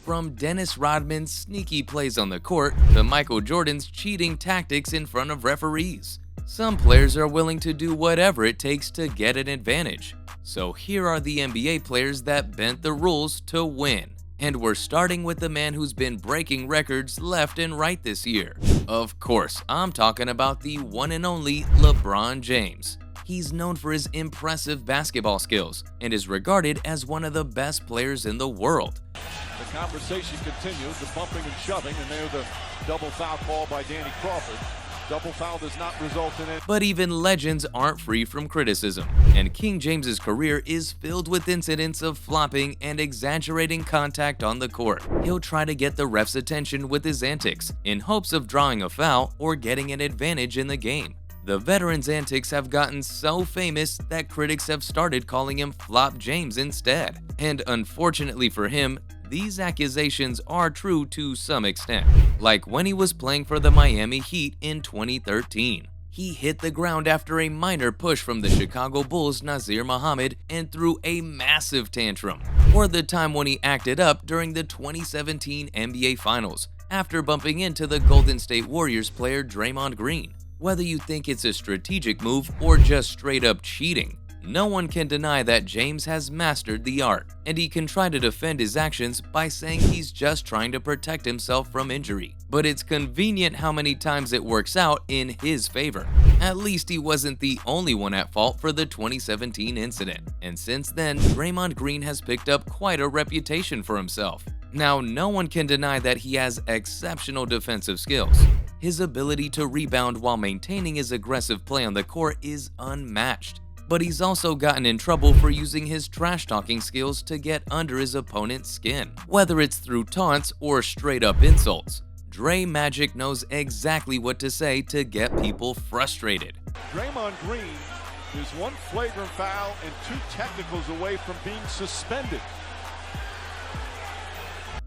From Dennis Rodman's sneaky plays on the court to Michael Jordan's cheating tactics in front of referees, some players are willing to do whatever it takes to get an advantage. So here are the NBA players that bent the rules to win. And we're starting with the man who's been breaking records left and right this year. Of course, I'm talking about the one and only LeBron James. He's known for his impressive basketball skills and is regarded as one of the best players in the world. The conversation continues, the bumping and shoving, and there's the double foul call by Danny Crawford. Double foul does not result in it. But even legends aren't free from criticism, and King James's career is filled with incidents of flopping and exaggerating contact on the court. He'll try to get the ref's attention with his antics in hopes of drawing a foul or getting an advantage in the game. The veteran's antics have gotten so famous that critics have started calling him Flop James instead. And unfortunately for him, these accusations are true to some extent, like when he was playing for the Miami Heat in 2013. He hit the ground after a minor push from the Chicago Bulls' Nazir Muhammad and threw a massive tantrum. Or the time when he acted up during the 2017 NBA Finals after bumping into the Golden State Warriors player Draymond Green. Whether you think it's a strategic move or just straight up cheating, no one can deny that James has mastered the art, and he can try to defend his actions by saying he's just trying to protect himself from injury. But it's convenient how many times it works out in his favor. At least he wasn't the only one at fault for the 2017 incident, and since then, Draymond Green has picked up quite a reputation for himself. Now, no one can deny that he has exceptional defensive skills. His ability to rebound while maintaining his aggressive play on the court is unmatched. But he's also gotten in trouble for using his trash-talking skills to get under his opponent's skin. Whether it's through taunts or straight-up insults, Dre Magic knows exactly what to say to get people frustrated. Draymond Green is one flagrant foul and 2 technicals away from being suspended.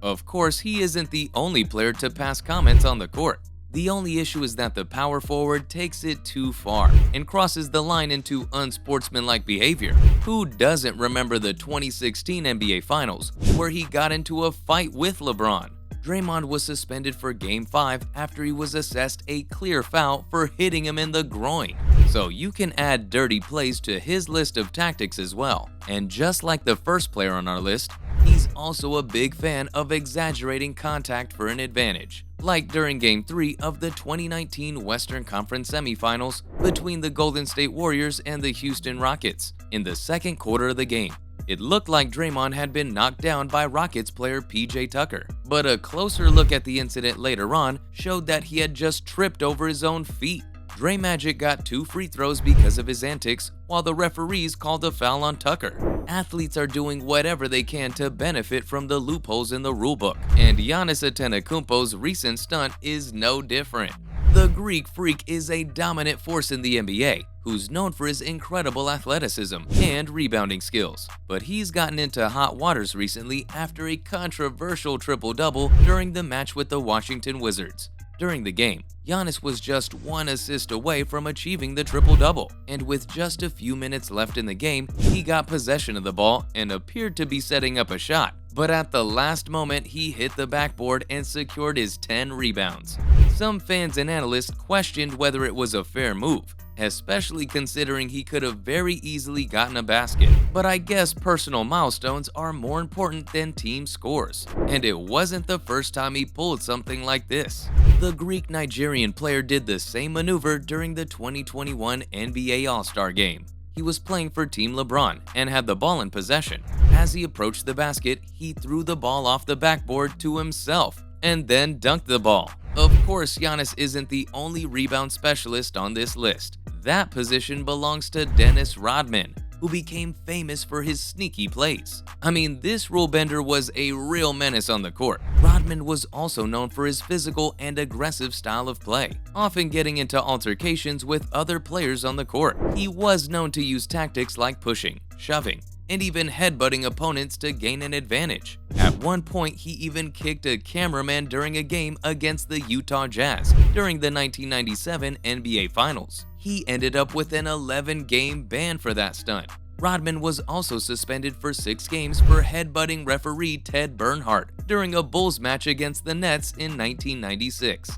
Of course, he isn't the only player to pass comments on the court. The only issue is that the power forward takes it too far and crosses the line into unsportsmanlike behavior. Who doesn't remember the 2016 NBA Finals, where he got into a fight with LeBron? Draymond was suspended for Game 5 after he was assessed a clear foul for hitting him in the groin. So you can add dirty plays to his list of tactics as well. And just like the first player on our list, he's also a big fan of exaggerating contact for an advantage, like during Game 3 of the 2019 Western Conference Semifinals between the Golden State Warriors and the Houston Rockets. In the second quarter of the game, it looked like Draymond had been knocked down by Rockets player PJ Tucker, but a closer look at the incident later on showed that he had just tripped over his own feet. Dre Magic got 2 free throws because of his antics, while the referees called a foul on Tucker. Athletes are doing whatever they can to benefit from the loopholes in the rulebook, and Giannis Antetokounmpo's recent stunt is no different. The Greek Freak is a dominant force in the NBA, who's known for his incredible athleticism and rebounding skills. But he's gotten into hot waters recently after a controversial triple-double during the match with the Washington Wizards. During the game, Giannis was just 1 assist away from achieving the triple-double, and with just a few minutes left in the game, he got possession of the ball and appeared to be setting up a shot. But at the last moment, he hit the backboard and secured his 10 rebounds. Some fans and analysts questioned whether it was a fair move, especially considering he could have very easily gotten a basket. But I guess personal milestones are more important than team scores, and it wasn't the first time he pulled something like this. The Greek-Nigerian player did the same maneuver during the 2021 NBA All-Star Game. He was playing for Team LeBron and had the ball in possession. As he approached the basket, he threw the ball off the backboard to himself and then dunked the ball. Of course, Giannis isn't the only rebound specialist on this list. That position belongs to Dennis Rodman, who became famous for his sneaky plays. I mean, this rule bender was a real menace on the court. Rodman was also known for his physical and aggressive style of play, often getting into altercations with other players on the court. He was known to use tactics like pushing, shoving, and even headbutting opponents to gain an advantage. At one point, he even kicked a cameraman during a game against the Utah Jazz during the 1997 NBA Finals. He ended up with an 11-game ban for that stunt. Rodman was also suspended for 6 games for headbutting referee Ted Bernhardt during a Bulls match against the Nets in 1996.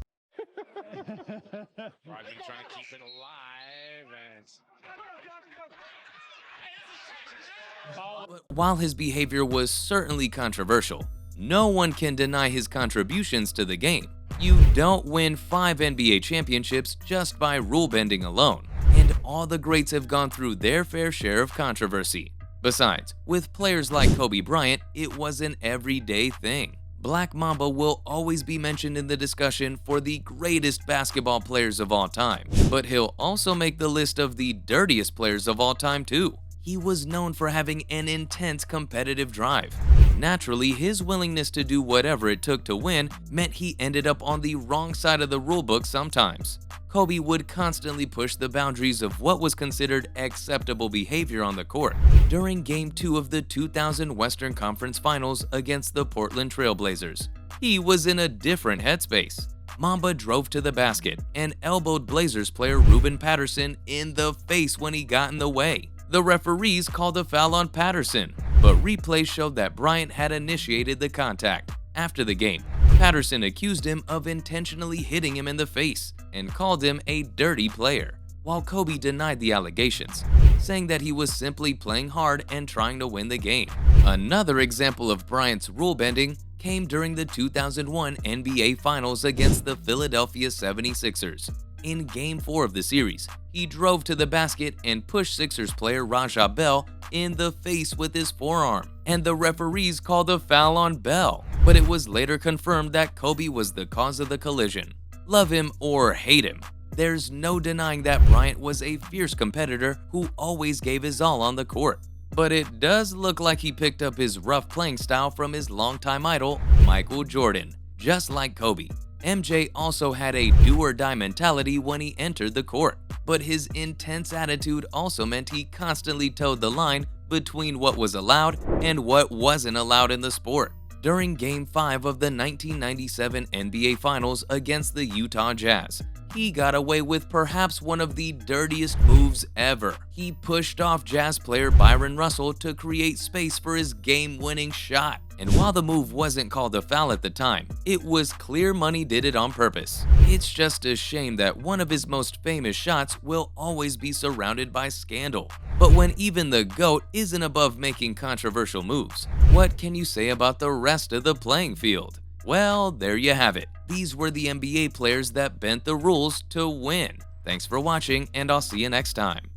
Rodman trying to keep it alive. But while his behavior was certainly controversial, no one can deny his contributions to the game. You don't win 5 NBA championships just by rule bending alone, and all the greats have gone through their fair share of controversy. Besides, with players like Kobe Bryant, it was an everyday thing. Black Mamba will always be mentioned in the discussion for the greatest basketball players of all time, but he'll also make the list of the dirtiest players of all time too. He was known for having an intense competitive drive. Naturally, his willingness to do whatever it took to win meant he ended up on the wrong side of the rulebook sometimes. Kobe would constantly push the boundaries of what was considered acceptable behavior on the court. During Game 2 of the 2000 Western Conference Finals against the Portland Trail Blazers, he was in a different headspace. Mamba drove to the basket and elbowed Blazers player Ruben Patterson in the face when he got in the way. The referees called a foul on Patterson, but replays showed that Bryant had initiated the contact. After the game, Patterson accused him of intentionally hitting him in the face and called him a dirty player, while Kobe denied the allegations, saying that he was simply playing hard and trying to win the game. Another example of Bryant's rule bending came during the 2001 NBA Finals against the Philadelphia 76ers. In Game 4 of the series, he drove to the basket and pushed Sixers player Raja Bell in the face with his forearm, and the referees called a foul on Bell, but it was later confirmed that Kobe was the cause of the collision. Love him or hate him, there's no denying that Bryant was a fierce competitor who always gave his all on the court. But it does look like he picked up his rough playing style from his longtime idol, Michael Jordan. Just like Kobe, MJ also had a do-or-die mentality when he entered the court, but his intense attitude also meant he constantly towed the line between what was allowed and what wasn't allowed in the sport. During Game 5 of the 1997 NBA Finals against the Utah Jazz, he got away with perhaps one of the dirtiest moves ever. He pushed off Jazz player Byron Russell to create space for his game-winning shot. And while the move wasn't called a foul at the time, it was clear money did it on purpose. It's just a shame that one of his most famous shots will always be surrounded by scandal. But when even the GOAT isn't above making controversial moves, what can you say about the rest of the playing field? Well, there you have it. These were the NBA players that bent the rules to win. Thanks for watching, and I'll see you next time.